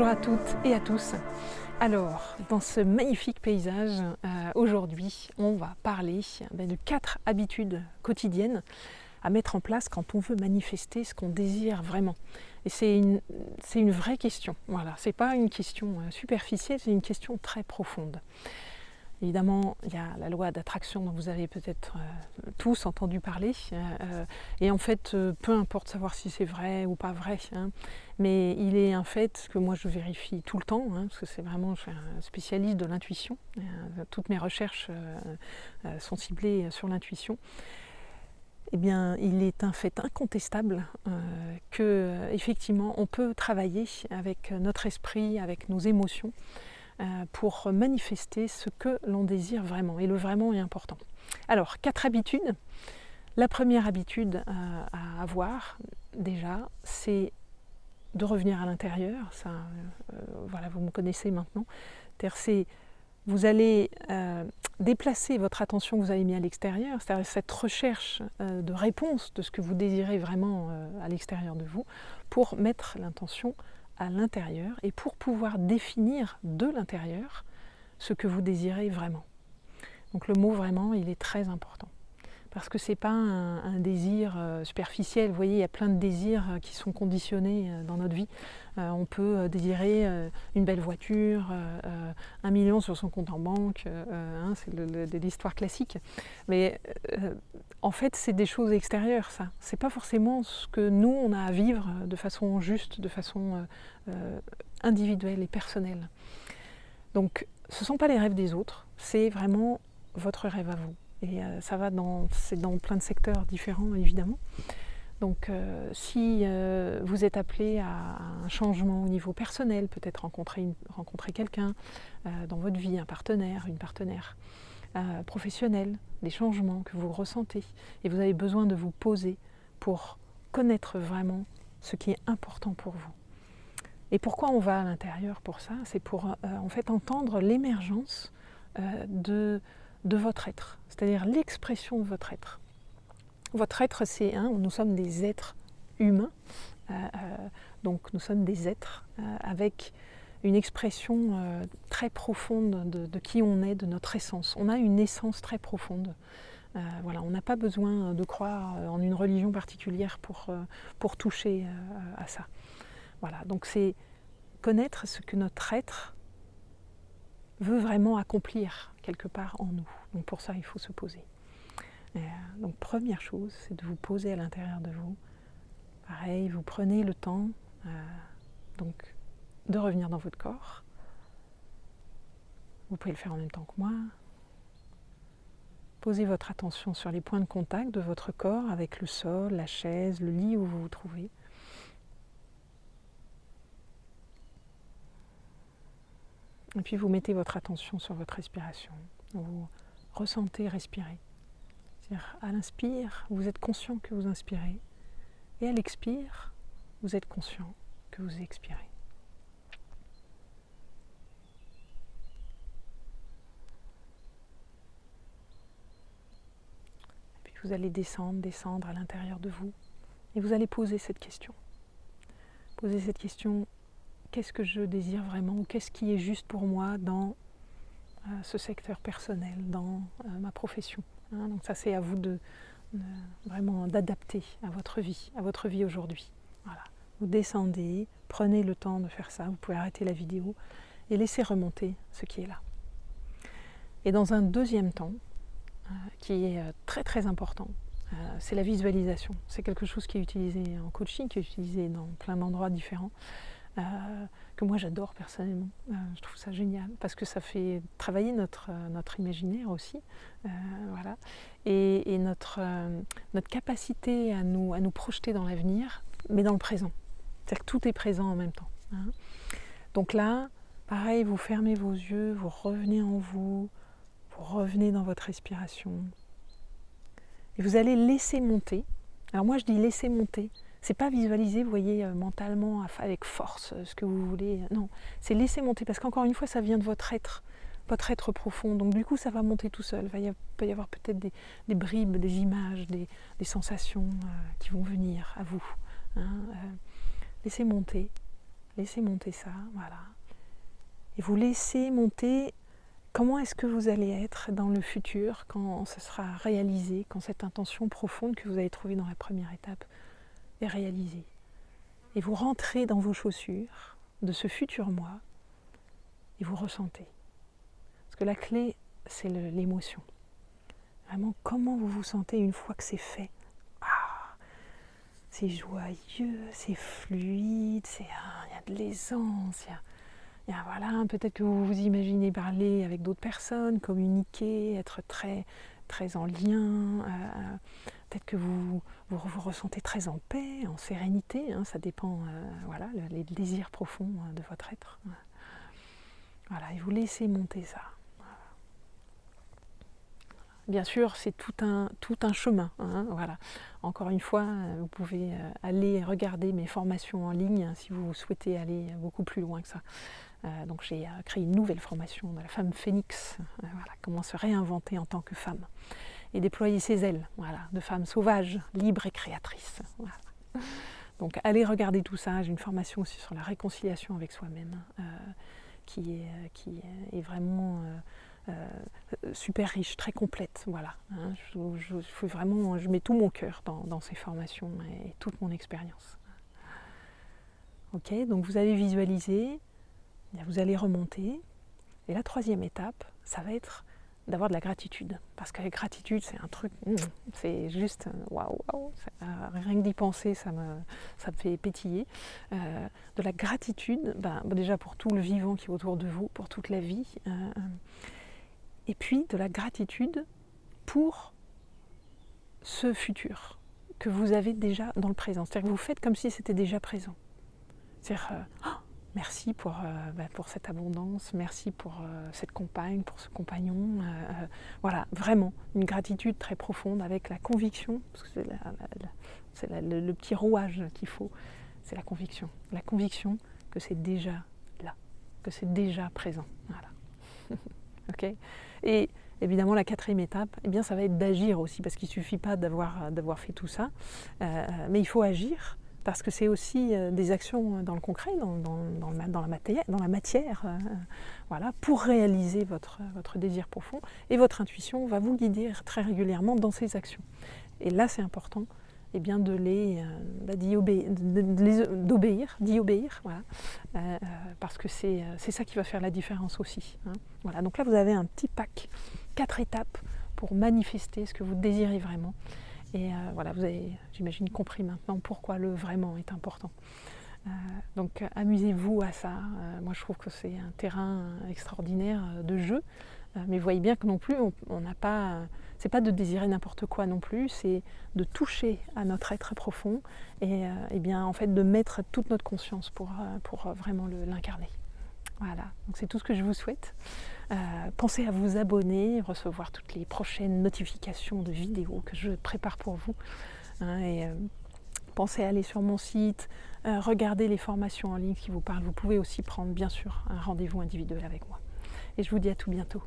Bonjour à toutes et à tous. Alors, dans ce magnifique paysage, aujourd'hui, on va parler de 4 habitudes quotidiennes à mettre en place quand on veut manifester ce qu'on désire vraiment. Et c'est une vraie question. Voilà, c'est pas une question superficielle, c'est une question très profonde. Évidemment, il y a la loi d'attraction dont vous avez peut-être tous entendu parler. Et en fait, peu importe savoir si c'est vrai ou pas vrai, mais il est un fait que moi je vérifie tout le temps, parce que c'est vraiment, je suis un spécialiste de l'intuition. Toutes mes recherches sont ciblées sur l'intuition. Eh bien, il est un fait incontestable que, effectivement, on peut travailler avec notre esprit, avec nos émotions, pour manifester ce que l'on désire vraiment. Et le vraiment est important. Alors, 4 habitudes. La première habitude à avoir, déjà, c'est de revenir à l'intérieur. Ça, voilà, vous me connaissez maintenant. C'est vous allez déplacer votre attention que vous avez mis à l'extérieur, c'est-à-dire cette recherche de réponse de ce que vous désirez vraiment à l'extérieur de vous, pour mettre l'intention à l'intérieur et pour pouvoir définir de l'intérieur ce que vous désirez vraiment. Donc le mot vraiment, il est très important. Parce que ce n'est pas un désir superficiel. Vous voyez, il y a plein de désirs qui sont conditionnés dans notre vie. On peut désirer une belle voiture, 1 million sur son compte en banque, c'est de l'histoire classique. Mais en fait, c'est des choses extérieures, ça. Ce n'est pas forcément ce que nous, on a à vivre de façon juste, de façon individuelle et personnelle. Donc, ce ne sont pas les rêves des autres, c'est vraiment votre rêve à vous. Et ça va c'est dans plein de secteurs différents, évidemment. Donc si vous êtes appelé à un changement au niveau personnel, peut-être rencontrer quelqu'un dans votre vie, un partenaire, une partenaire professionnelle, des changements que vous ressentez, et vous avez besoin de vous poser pour connaître vraiment ce qui est important pour vous. Et pourquoi on va à l'intérieur pour ça? C'est pour en fait entendre l'émergence de votre être, c'est-à-dire l'expression de votre être. Votre être, c'est nous sommes des êtres humains, donc nous sommes des êtres avec une expression très profonde de qui on est, de notre essence. On a une essence très profonde. Voilà, on n'a pas besoin de croire en une religion particulière pour toucher à ça. Voilà, donc c'est connaître ce que notre être veut vraiment accomplir quelque part en nous. Donc pour ça, il faut se poser. Donc première chose, c'est de vous poser à l'intérieur de vous. Pareil, vous prenez le temps donc de revenir dans votre corps. Vous pouvez le faire en même temps que moi. Posez votre attention sur les points de contact de votre corps avec le sol, la chaise, le lit où vous vous trouvez. Et puis vous mettez votre attention sur votre respiration. Vous ressentez respirer. C'est-à-dire à l'inspire, vous êtes conscient que vous inspirez. Et à l'expire, vous êtes conscient que vous expirez. Et puis vous allez descendre à l'intérieur de vous. Et vous allez poser cette question. Poser cette question, qu'est-ce que je désire vraiment, ou qu'est-ce qui est juste pour moi dans ce secteur personnel, dans ma profession. Donc ça, c'est à vous vraiment d'adapter à votre vie aujourd'hui. Voilà. Vous descendez, prenez le temps de faire ça, vous pouvez arrêter la vidéo et laisser remonter ce qui est là. Et dans un deuxième temps, qui est très très important, c'est la visualisation. C'est quelque chose qui est utilisé en coaching, qui est utilisé dans plein d'endroits différents. Que moi j'adore personnellement, je trouve ça génial parce que ça fait travailler notre imaginaire aussi, voilà, et notre capacité à nous projeter dans l'avenir, mais dans le présent, c'est-à-dire que tout est présent en même temps. Donc là, pareil, vous fermez vos yeux, vous revenez en vous revenez dans votre respiration, et vous allez laisser monter. Alors moi je dis laisser monter. C'est pas visualiser, vous voyez, mentalement, avec force, ce que vous voulez. Non, c'est laisser monter, parce qu'encore une fois, ça vient de votre être profond. Donc du coup, ça va monter tout seul. Il peut y avoir peut-être des bribes, des images, des sensations qui vont venir à vous. Laissez monter Laissez monter ça, voilà. Et vous laissez monter comment est-ce que vous allez être dans le futur quand ce sera réalisé, quand cette intention profonde que vous avez trouvée dans la première étape est réalisée. Et vous rentrez dans vos chaussures de ce futur moi et vous ressentez. Parce que la clé, c'est l'émotion. Vraiment, comment vous vous sentez une fois que c'est fait. C'est joyeux, c'est fluide, il y a de l'aisance, voilà, peut-être que vous vous imaginez parler avec d'autres personnes, communiquer, être très, très en lien, peut-être que vous ressentez très en paix, en sérénité, hein, ça dépend, voilà, les désirs profonds de votre être. Voilà, et vous laissez monter ça. Bien sûr, c'est tout un chemin. Hein, voilà. Encore une fois, vous pouvez aller regarder mes formations en ligne hein, si vous souhaitez aller beaucoup plus loin que ça. Donc j'ai créé une nouvelle formation de la femme phénix, voilà, comment se réinventer en tant que femme et déployer ses ailes voilà, de femme sauvage, libre et créatrice. Voilà. Donc allez regarder tout ça. J'ai une formation aussi sur la réconciliation avec soi-même qui est vraiment... super riche, très complète, voilà. Hein, je mets tout mon cœur dans ces formations et toute mon expérience. Ok, donc vous allez visualiser, vous allez remonter, et la troisième étape, ça va être d'avoir de la gratitude, parce que la gratitude, c'est un truc, c'est juste waouh, rien que d'y penser, ça me fait pétiller. De la gratitude, déjà pour tout le vivant qui est autour de vous, pour toute la vie. Et puis de la gratitude pour ce futur que vous avez déjà dans le présent. C'est-à-dire que vous faites comme si c'était déjà présent. C'est-à-dire, merci pour cette abondance, merci pour cette compagne, pour ce compagnon. Voilà, vraiment, une gratitude très profonde avec la conviction, parce que c'est le petit rouage qu'il faut, c'est la conviction. La conviction que c'est déjà là, que c'est déjà présent. Voilà. Okay. Et évidemment, la quatrième étape, eh bien, ça va être d'agir aussi, parce qu'il ne suffit pas d'avoir fait tout ça, mais il faut agir, parce que c'est aussi des actions dans le concret, dans la matière, voilà, pour réaliser votre désir profond, et votre intuition va vous guider très régulièrement dans ces actions. Et là, c'est important eh bien, d'y obéir, voilà, parce que c'est ça qui va faire la différence aussi. Hein. Voilà, donc là, vous avez un petit pack, 4 étapes pour manifester ce que vous désirez vraiment. Et voilà, vous avez, j'imagine, compris maintenant pourquoi le vraiment est important. Donc amusez-vous à ça. Moi, je trouve que c'est un terrain extraordinaire de jeu. Mais vous voyez bien que non plus, on n'a pas... c'est pas de désirer n'importe quoi non plus, c'est de toucher à notre être profond et bien en fait de mettre toute notre conscience pour vraiment l'incarner. Voilà, donc c'est tout ce que je vous souhaite. Pensez à vous abonner, recevoir toutes les prochaines notifications de vidéos que je prépare pour vous. Hein, et pensez à aller sur mon site, regarder les formations en ligne qui vous parlent. Vous pouvez aussi prendre bien sûr un rendez-vous individuel avec moi. Et je vous dis à tout bientôt.